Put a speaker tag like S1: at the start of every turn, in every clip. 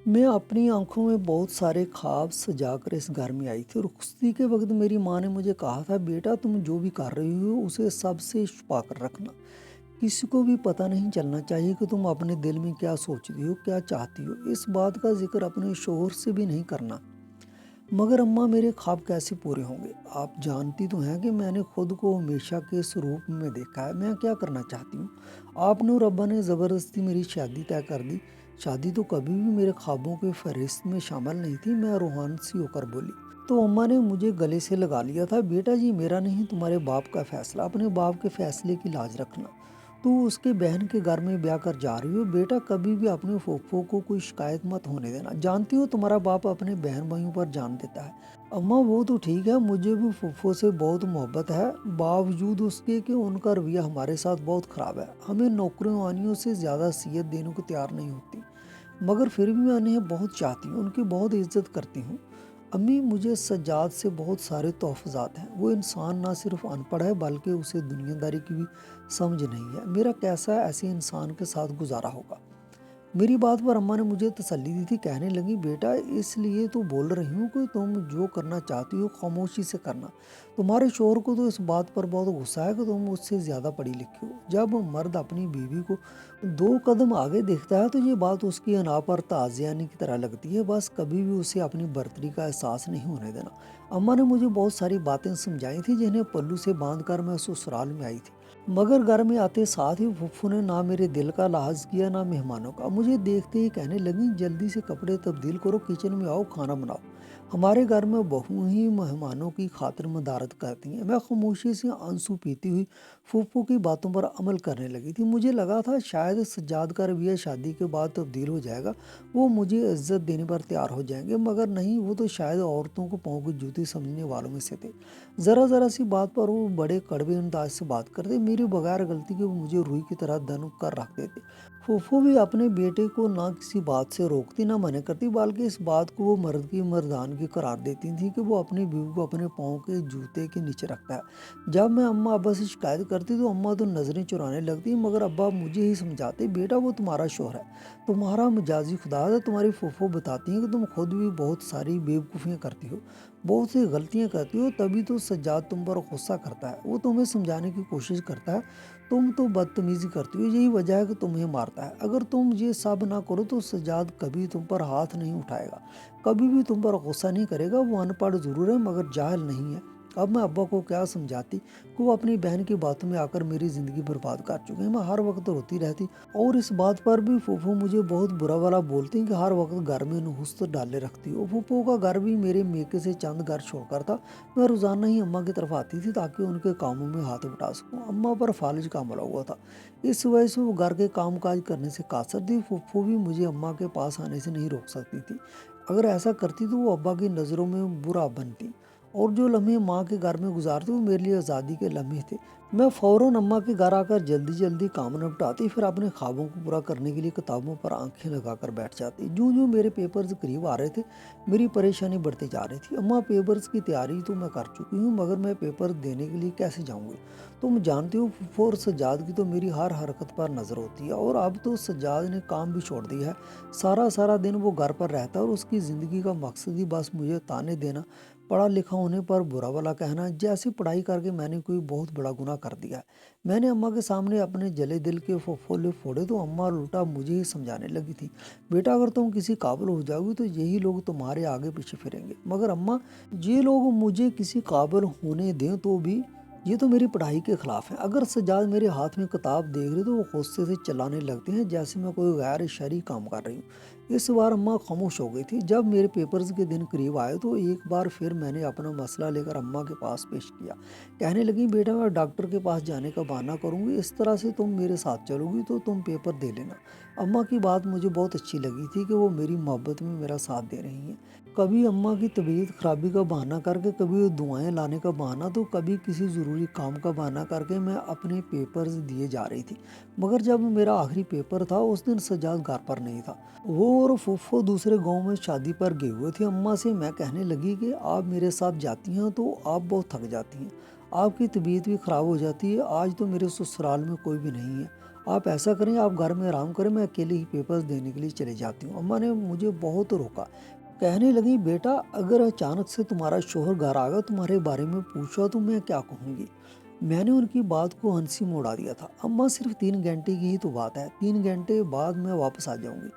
S1: मैं अपनी आंखों में बहुत सारे ख्वाब सजा कर इस घर में आई थी। रुखसती के वक्त मेरी माँ ने मुझे कहा था, बेटा तुम जो भी कर रही हो उसे सबसे छुपा कर रखना। किसी को भी पता नहीं चलना चाहिए कि तुम अपने दिल में क्या सोचती हो, क्या चाहती हो। इस बात का जिक्र अपने शोहर से भी नहीं करना। मगर अम्मा, मेरे ख्वाब कैसे पूरे होंगे? आप जानती तो हैं कि मैंने खुद को हमेशा के इस रूप में देखा है। मैं क्या करना चाहती हूँ? आपने और अब्बा ने ज़बरदस्ती मेरी शादी तय कर दी। शादी तो कभी भी मेरे ख्वाबों के फहरिस्त में शामिल नहीं थी। मैं रूहान सी होकर बोली। तो अम्मा ने मुझे गले से लगा लिया था। बेटा जी, मेरा नहीं, तुम्हारे बाप का फैसला। अपने बाप के फैसले की लाज रखना। तू उसके बहन के घर में ब्याह कर जा रही हो। बेटा, कभी भी अपने फूफो को कोई शिकायत मत होने देना। जानती हो, तुम्हारा बाप अपने बहन भाइयों पर जान देता है। अम्मा, वो तो ठीक है, मुझे भी फूफो से बहुत मोहब्बत है, बावजूद उसके कि उनका रवैया हमारे साथ बहुत ख़राब है। हमें नौकरियों वानियों से ज़्यादा सीयत देने को तैयार नहीं होती। मगर फिर भी मैं उन्हें बहुत चाहती हूँ, उनकी बहुत इज्जत करती हूँ। अम्मी, मुझे सज्जाद से बहुत सारे तोहफ़ात हैं। वो इंसान ना सिर्फ अनपढ़ है, बल्कि उसे दुनियादारी की भी समझ नहीं है। मेरा कैसा ऐसे इंसान के साथ गुजारा होगा? मेरी बात पर अम्मा ने मुझे तसल्ली दी थी। कहने लगी, बेटा इसलिए तो बोल रही हूँ कि तुम जो करना चाहती हो खामोशी से करना। तुम्हारे शोहर को तो इस बात पर बहुत गुस्सा है कि तुम उससे ज़्यादा पढ़ी लिखी हो। जब मर्द अपनी बीवी को 2 कदम आगे देखता है तो ये बात उसकी अना पर ताज़ियानी की तरह लगती है। बस कभी भी उसे अपनी बर्तरी का एहसास नहीं होने देना। अम्मा ने मुझे बहुत सारी बातें समझाई थी जिन्हें पल्लू से बांध कर मैं ससुराल में आई थी। मगर घर में आते साथ ही फुफ्फू ने ना मेरे दिल का लिहाज किया ना मेहमानों का। मुझे देखते ही कहने लगी, जल्दी से कपड़े तब्दील करो, किचन में आओ, खाना बनाओ। हमारे घर में बहू ही मेहमानों की खातिर मदारत करती हैं। मैं खामोशी से आंसू पीती हुई फूफू की बातों पर अमल करने लगी थी। मुझे लगा था शायद सज्जाद का रवैया शादी के बाद तब्दील हो जाएगा। वो मुझे इज्जत देने पर तैयार हो जाएंगे। मगर नहीं, वो तो शायद औरतों को पाँव की जूती समझने वालों में से थे। ज़रा ज़रा सी बात पर वो बड़े कड़वे अंदाज से बात करते। मेरे बगैर गलती के वो मुझे रुई की तरह दन कर रख देते। फूफू भी अपने बेटे को ना किसी बात से रोकती ना मना करती, बल्कि इस बात को वो मर्द की मर्दानगी करार देती थी कि वो अपनी बीवी को अपने पाँव के जूते के नीचे रखता है। जब मैं अम्मा अब्बा से शिकायत करती तो अम्मा तो नज़रें चुराने लगती, मगर अब्बा मुझे ही समझाते, बेटा वो तुम्हारा शोहर है, तुम्हारा मिजाजी खुदा है। तुम्हारी फूफू बताती हैं कि तुम खुद भी बहुत सारी बेवकूफ़ियाँ करती हो, बहुत सी गलतियां करती हो, तभी तो सज्जाद तुम पर गुस्सा करता है। वो तुम्हें समझाने की कोशिश करता है, तुम तो बदतमीजी करती हो, यही वजह है कि तुम्हें मारता है। अगर तुम ये सब ना करो तो सज्जाद कभी तुम पर हाथ नहीं उठाएगा, कभी भी तुम पर गुस्सा नहीं करेगा। वो अनपढ़ ज़रूर है मगर जाहिल नहीं है। अब मैं अब्बा को क्या समझाती कि वो अपनी बहन की बातों में आकर मेरी ज़िंदगी बर्बाद कर चुके हैं। मैं हर वक्त रोती रहती और इस बात पर भी फूफू मुझे बहुत बुरा वाला बोलती हैं कि हर वक्त घर में नुहूस डाले रखती हो। फूफू का घर भी मेरे मेके से चंद घर छोड़कर था। मैं रोज़ाना ही अम्मा की तरफ आती थी ताकि उनके कामों में हाथ बटा सकूं। अम्मा पर फालिज का हमला हुआ था, इस वजह से वो घर के काम काज करने से कासर थी। फूफू भी मुझे अम्मा के पास आने से नहीं रोक सकती थी। अगर ऐसा करती तो वो अब्बा की नज़रों में बुरा बनती, और जो लम्हे माँ के घर में गुजारती वो मेरे लिए आज़ादी के लम्हे थे। मैं फ़ौरन अम्मा के घर आकर जल्दी जल्दी काम निपटाती, फिर अपने ख्वाबों को पूरा करने के लिए किताबों पर आंखें लगाकर बैठ जाती। यूं यूं मेरे पेपर्स करीब आ रहे थे, मेरी परेशानी बढ़ती जा रही थी। अम्मा, पेपर्स की तैयारी तो मैं कर चुकी हूँ, मगर मैं पेपर देने के लिए कैसे जाऊँगी? तुम जानती हो फूफो और सज्जाद की तो मेरी हर हरकत पर नज़र होती है, और अब तो सज्जाद ने काम भी छोड़ दिया है। सारा सारा दिन वो घर पर रहता है और उसकी ज़िंदगी का मकसद ही बस मुझे ताने देना, पढ़ा लिखा होने पर बुरा भला कहना, जैसी पढ़ाई करके मैंने कोई बहुत बड़ा गुनाह कर दिया है। मैंने अम्मा के सामने अपने जले दिल के फफोले फोड़े तो अम्मा उल्टा मुझे ही समझाने लगी थी, बेटा अगर तुम किसी काबिल हो जाओगी तो यही लोग तुम्हारे आगे पीछे फिरेंगे। मगर अम्मा, ये लोग मुझे किसी काबिल होने दें तो भी ये तो मेरी पढ़ाई के खिलाफ है। अगर सज्जाद मेरे हाथ में किताब देख रहे तो वो गुस्से से चिल्लाने लगते हैं जैसे मैं कोई गैर शरई काम कर रही हूँ। इस बार अम्मा खामोश हो गई थी। जब मेरे पेपर्स के दिन करीब आए तो एक बार फिर मैंने अपना मसला लेकर अम्मा के पास पेश किया। कहने लगी, बेटा मैं डॉक्टर के पास जाने का बहाना करूंगी, इस तरह से तुम मेरे साथ चलोगी तो तुम पेपर दे लेना। अम्मा की बात मुझे बहुत अच्छी लगी थी कि वो मेरी मोहब्बत में मेरा साथ दे रही हैं। कभी अम्मा की तबीयत खराबी का बहाना करके, कभी दुआएं लाने का बहाना, तो कभी किसी ज़रूरी काम का बहाना करके मैं अपने पेपर्स दिए जा रही थी। मगर जब मेरा आखिरी पेपर था उस दिन सज्जाद घर पर नहीं था। वो और फूफो दूसरे गांव में शादी पर गए हुए थे। अम्मा से मैं कहने लगी कि आप मेरे साथ जाती हैं तो आप बहुत थक जाती हैं, आपकी तबीयत भी ख़राब हो जाती है। आज तो मेरे ससुराल में कोई भी नहीं है, آپ ایسا کریں، آپ گھر میں آرام کریں، میں اکیلے ہی پیپرز دینے کے لیے چلے جاتی ہوں۔ اماں نے مجھے بہت روکا، کہنے لگیں بیٹا اگر اچانک سے تمہارا شوہر گھر آ گیا تمہارے بارے میں پوچھا تو میں کیا کہوں گی؟ میں نے ان کی بات کو ہنسی میں اڑا دیا تھا۔ اماں صرف 3 گھنٹے کی ہی تو بات ہے، 3 گھنٹے بعد میں واپس آ جاؤں گی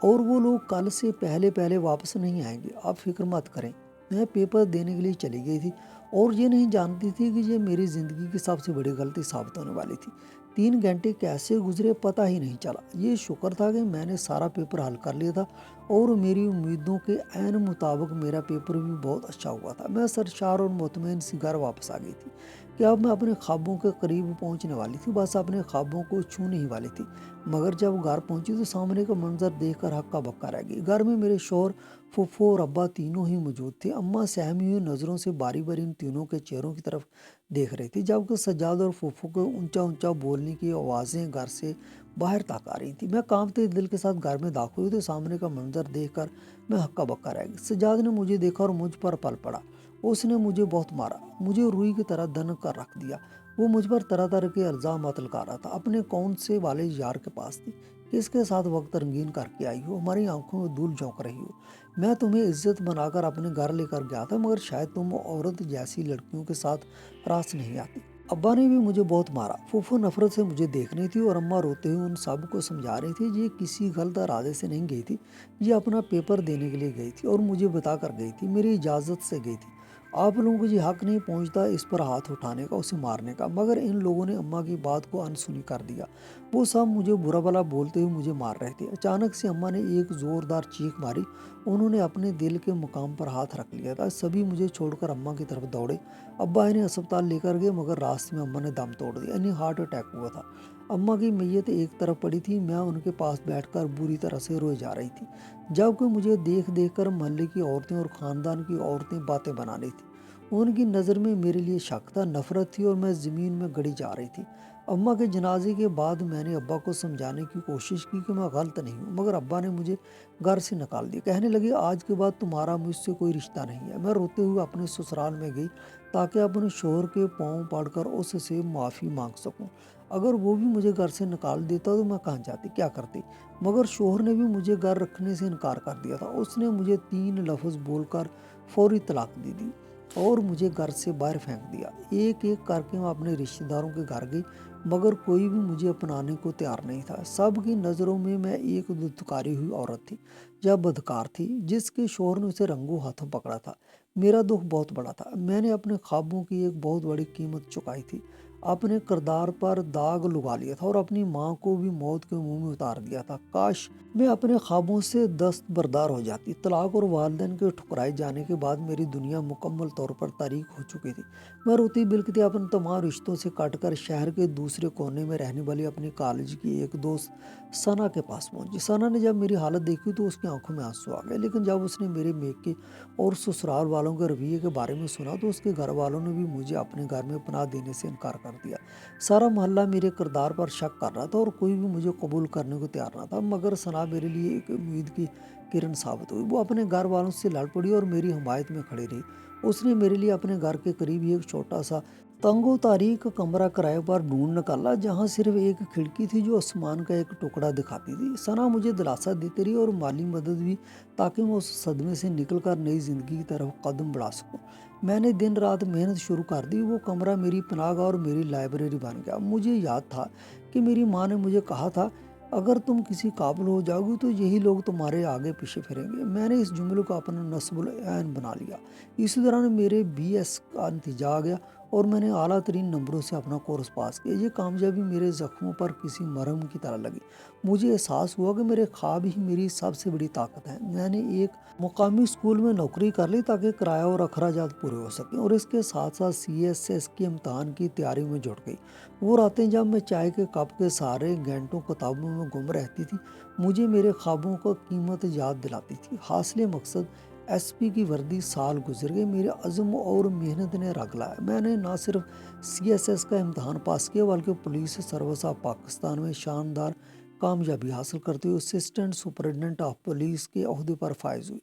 S1: اور وہ لوگ کل سے پہلے واپس نہیں آئیں گے، آپ فکر مت کریں۔ میں پیپر دینے کے لیے چلی گئی تھی اور یہ نہیں جانتی تھی کہ یہ میری زندگی کی سب سے بڑی غلطی ثابت ہونے والی تھی۔ 3 گھنٹے کیسے گزرے پتہ ہی نہیں چلا۔ یہ شکر تھا کہ میں نے سارا پیپر حل کر لیا تھا اور میری امیدوں کے عین مطابق میرا پیپر بھی بہت اچھا ہوا تھا۔ میں سرشار اور مطمئن سی گھر واپس آ گئی تھی کہ اب میں اپنے خوابوں کے قریب پہنچنے والی تھی، بس اپنے خوابوں کو چھونے ہی والی تھی۔ مگر جب گھر پہنچی تو سامنے کا منظر دیکھ کر ہکا بکا رہ گئی۔ گھر میں میرے شوہر، پھپھو اور ابا تینوں ہی موجود تھے۔ اماں سہمی ہوئی نظروں سے باری باری ان تینوں کے چہروں کی طرف دیکھ رہی تھی، جبکہ سجاد اور پھپھو کو اونچا اونچا بولنے کی آوازیں گھر سے باہر تک آ رہی تھی۔ میں کانپتے دل کے ساتھ گھر میں داخل ہوئی تو سامنے کا منظر دیکھ کر میں ہکا بکا رہ گئی۔ سجاد نے مجھے دیکھا اور مجھ پر پل پڑا۔ اس نے مجھے بہت مارا، مجھے روئی کی طرح دن کر رکھ دیا۔ وہ مجھ پر طرح طرح کے الزامات لگا رہا تھا۔ اپنے کون سے والے یار کے پاس تھی، کس کے ساتھ وقت رنگین کر کے آئی ہو، ہماری آنکھوں میں دھول جھونک رہی ہو۔ میں تمہیں عزت بنا کر اپنے گھر لے کر گیا تھا، مگر شاید تم عورت جیسی لڑکیوں کے ساتھ راس نہیں آتی۔ ابا نے بھی مجھے بہت مارا۔ پھوپھو نفرت سے مجھے دیکھ رہی تھی اور اماں روتے ہوئے ان سب کو سمجھا رہی تھی یہ کسی غلط ارادے سے نہیں گئی تھی، یہ اپنا پیپر دینے کے لیے گئی تھی اور مجھے بتا کر گئی تھی، میری اجازت سے گئی تھی۔ آپ لوگوں کو یہ حق نہیں پہنچتا اس پر ہاتھ اٹھانے کا، اسے مارنے کا، مگر ان لوگوں نے اماں کی بات کو انسنی کر دیا۔ وہ سب مجھے برا بھلا بولتے ہوئے مجھے مار رہے تھے۔ اچانک سے اماں نے ایک زوردار چیخ ماری، انہوں نے اپنے دل کے مقام پر ہاتھ رکھ لیا تھا۔ سبھی مجھے چھوڑ کر اماں کی طرف دوڑے۔ ابا انہیں اسپتال لے کر گئے، مگر راستے میں اماں نے دم توڑ دیا، انہیں ہارٹ اٹیک ہوا تھا۔ اماں کی میت ایک طرف پڑی تھی، میں ان کے پاس بیٹھ کر بری طرح سے روئے جا رہی تھی، جبکہ مجھے دیکھ دیکھ کر محلے کی عورتیں اور خاندان کی عورتیں باتیں بنا رہی تھیں۔ ان کی نظر میں میرے لیے شک تھا، نفرت تھی اور میں زمین میں گڑی جا رہی تھی۔ اماں کے جنازے کے بعد میں نے ابا کو سمجھانے کی کوشش کی کہ میں غلط نہیں ہوں، مگر ابا نے مجھے گھر سے نکال دیا، کہنے لگے آج کے بعد تمہارا مجھ سے کوئی رشتہ نہیں ہے۔ میں روتے ہوئے اپنے سسرال میں گئی تاکہ اپنے شوہر کے پاؤں پڑ کر اس سے معافی مانگ سکوں۔ اگر وہ بھی مجھے گھر سے نکال دیتا تو میں کہاں جاتی، کیا کرتی؟ مگر شوہر نے بھی مجھے گھر رکھنے سے انکار کر دیا تھا۔ اس نے مجھے 3 لفظ بول کر فوری طلاق دے دی اور مجھے گھر سے باہر پھینک دیا۔ ایک ایک کر کے میں اپنے رشتہ داروں کے گھر گئی، مگر کوئی بھی مجھے اپنانے کو تیار نہیں تھا۔ سب کی نظروں میں ایک دھتکاری ہوئی عورت تھی یا بدکار تھی جس کے شوہر نے اسے رنگوں ہاتھوں پکڑا تھا۔ میرا دکھ بہت بڑا تھا، میں نے اپنے خوابوں کی ایک بہت بڑی قیمت چکائی تھی، اپنے کردار پر داغ لگا لیا تھا اور اپنی ماں کو بھی موت کے منہ میں اتار دیا تھا۔ کاش میں اپنے خوابوں سے دستبردار ہو جاتی۔ طلاق اور والدین کے ٹھکرائے جانے کے بعد میری دنیا مکمل طور پر تاریک ہو چکی تھی۔ میں روتی بلکتی اپنے تمام رشتوں سے کٹ کر شہر کے دوسرے کونے میں رہنے والی اپنی کالج کی ایک دوست ثنا کے پاس پہنچی۔ ثنا نے جب میری حالت دیکھی تو اس کی آنکھوں میں آنسو آ گئے، لیکن جب اس نے میرے میکے اور سسرال والوں کے رویے کے بارے میں سنا تو اس کے گھر والوں نے بھی مجھے اپنے گھر میں پناہ دینے سے انکار کر دیا۔ سارا محلہ میرے کردار پر شک کر رہا تھا اور کوئی بھی مجھے قبول کرنے کو تیار نہ تھا، مگر ثنا میرے لیے ایک امید کی کرن ثابت ہوئی۔ وہ اپنے گھر والوں سے لڑ پڑی اور میری حمایت میں کھڑی رہی۔ اس نے میرے لیے اپنے گھر کے قریب ایک چھوٹا سا تنگ و تاریک کمرہ کرائے پر ڈھونڈ نکالا، جہاں صرف ایک کھڑکی تھی جو آسمان کا ایک ٹکڑا دکھاتی تھی۔ ثنا مجھے دلاسا دیتی رہی اور مالی مدد بھی، تاکہ میں اس صدمے سے نکل کر نئی زندگی کی طرف قدم بڑھا سکوں۔ میں نے دن رات محنت شروع کر دی۔ وہ کمرہ میری پناہ گاہ اور میری لائبریری بن گیا۔ مجھے یاد تھا کہ میری ماں نے مجھے کہا تھا اگر تم کسی قابل ہو جاؤ گی تو یہی لوگ تمہارے آگے پیچھے پھریں گے۔ میں نے اس جملے کو اپنا نصب العین بنا لیا۔ اسی دوران میرے BS کا نتیجہ آ گیا اور میں نے اعلیٰ ترین نمبروں سے اپنا کورس پاس کیا۔ یہ کامیابی میرے زخموں پر کسی مرہم کی طرح لگی۔ مجھے احساس ہوا کہ میرے خواب ہی میری سب سے بڑی طاقت ہے۔ میں نے ایک مقامی اسکول میں نوکری کر لی تاکہ کرایہ اور اخراجات پورے ہو سکیں، اور اس کے ساتھ ساتھ CSS کے امتحان کی تیاری میں جٹ گئی۔ وہ راتیں جب میں چائے کے کپ کے سارے گھنٹوں کتابوں میں گم رہتی تھی مجھے میرے خوابوں کا قیمت یاد دلاتی تھی۔ حاصل مقصد SP کی وردی، سال گزر گئے، میرے عزم اور محنت نے رنگ لایا۔ میں نے نہ صرف CSS کا امتحان پاس کیا بلکہ پولیس سروس آف پاکستان میں شاندار کامیابی حاصل کرتے ہوئے اسسٹنٹ سپرنٹنڈنٹ آف پولیس کے عہدے پر فائز ہوئی۔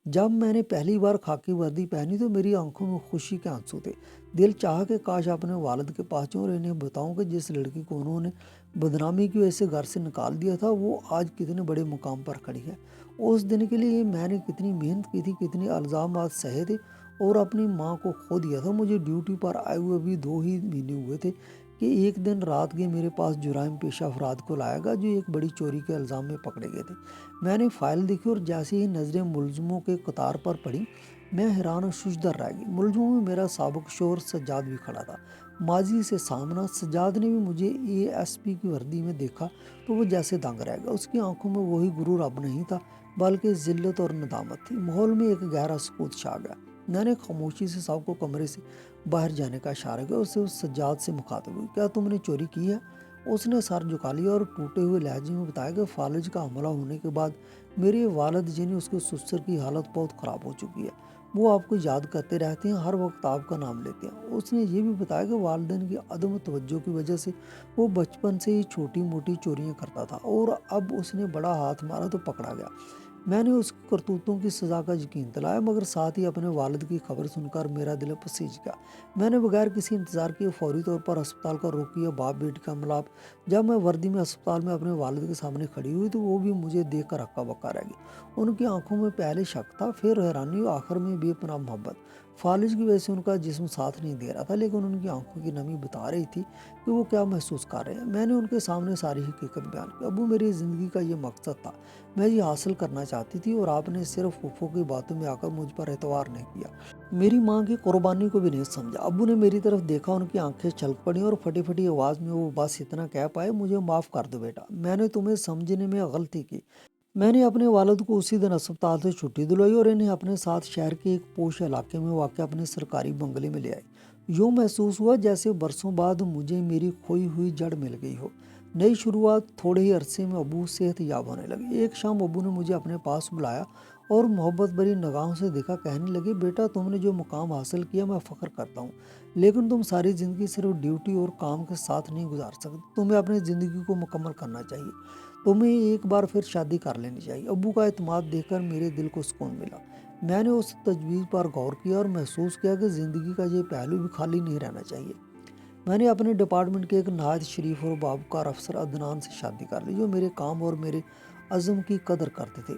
S1: جب میں نے پہلی بار خاکی وردی پہنی تو میری آنکھوں میں خوشی کے آنسو تھے۔ دل چاہا کہ کاش اپنے والد کے پاس جاؤں اور انہیں بتاؤں کہ جس لڑکی کو انہوں نے बदनामी की वजह से घर से निकाल दिया था, वो आज कितने बड़े मुकाम पर खड़ी है। उस दिन के लिए मैंने कितनी मेहनत की थी, कितने इल्ज़ामात सहे थे और अपनी माँ को खो दिया था। मुझे ड्यूटी पर आए हुए अभी 2 ही महीने हुए थे कि एक दिन रात के मेरे पास जुराइम पेशा अफराद को लाया गया, जो एक बड़ी चोरी के इल्ज़ाम में पकड़े गए थे। मैंने फ़ाइल देखी और जैसे ही नज़रें मुलज़मों के कतार पर पड़ी, मैं हैरान और शुजदर रह गई। मुलज़मों में मेरा साबिक शोहर सज्जाद भी खड़ा था। माजी से सामना। सज्जाद ने भी मुझे एएसपी की वर्दी में देखा तो वो जैसे दंग रह गया। उसकी आंखों में वही गुरूर अब नहीं था, बल्कि जिल्लत और नदामत थी। माहौल में एक गहरा सुकूत छा गया। मैंने खामोशी से साहब को कमरे से बाहर जाने का इशारा किया। उससे उस सज्जाद से मुखातिब हुई, क्या तुमने चोरी की है? उसने सर झुका लिया और टूटे हुए लहजे में बताया कि फालिज का हमला होने के बाद मेरे वालिद जी ने उसके ससुर की हालत बहुत ख़राब हो चुकी है। वो आपको याद करते रहते हैं, हर वक्त आपका नाम लेते हैं। उसने ये भी बताया कि वालिदैन की अदम तवज्जो की वजह से वो बचपन से ही छोटी मोटी चोरियां करता था और अब उसने बड़ा हाथ मारा तो पकड़ा गया। मैंने उसकी करतूतों की सज़ा का यकीन दिलाया, मगर साथ ही अपने वालिद की खबर सुनकर मेरा दिल पसीज गया। मैंने बगैर किसी इंतज़ार के फौरी तौर पर अस्पताल का रुख किया। बाप बेटी का मिलाप। जब मैं वर्दी में अस्पताल में अपने वालिद के सामने खड़ी हुई तो वो भी मुझे देख कर हक्का बक्का रह गई। उनकी आंखों में पहले शक था, फिर हैरानी और आखिर में बेपनाह मोहब्बत। फालिज की वजह से उनका जिस्म साथ नहीं दे रहा था, लेकिन उनकी आंखों की नमी बता रही थी कि वो क्या महसूस कर रहे हैं। मैंने उनके सामने सारी हकीकत बयान की। अबू, मेरी ज़िंदगी का ये मकसद था, मैं ये हासिल करना चाहती थी और आपने सिर्फ फूफो की बातों में आकर मुझ पर एतवार नहीं किया, मेरी माँ की कुर्बानी को भी नहीं समझा। अबू ने मेरी तरफ देखा, उनकी आंखें छलक पड़ी और फटी फटी आवाज़ में वो बस इतना कह पाए, मुझे माफ़ कर दो बेटा, मैंने तुम्हें समझने में गलती की। मैंने अपने वालिद को उसी दिन अस्पताल से छुट्टी दिलवाई और इन्हें अपने साथ शहर के एक पोश इलाके में वाक़ अपने सरकारी बंगले में ले आई। यूँ महसूस हुआ जैसे बरसों बाद मुझे मेरी खोई हुई जड़ मिल गई हो। नई शुरुआत। थोड़े ही अरसे में अबू सेहत याब होने लगे। एक शाम अबू ने मुझे अपने पास बुलाया और मोहब्बत भरी निगाहों से देखा। कहने लगे, बेटा, तुमने जो मुकाम हासिल किया मैं फ़ख्र करता हूँ, लेकिन तुम सारी ज़िंदगी सिर्फ ड्यूटी और काम के साथ नहीं गुजार सकते। तुम्हें अपनी ज़िंदगी को मुकम्मल करना चाहिए। तुम्हें एक बार फिर शादी कर लेनी चाहिए। अबू का एतमाद देखकर मेरे दिल को सुकून मिला। मैंने उस तजवीज़ पर गौर किया और महसूस किया कि ज़िंदगी का ये पहलू भी खाली नहीं रहना चाहिए। मैंने अपने डिपार्टमेंट के एक नहायत शरीफ और बावकार अफसर अदनान से शादी कर ली, जो मेरे काम और मेरे अज़म की कदर करते थे।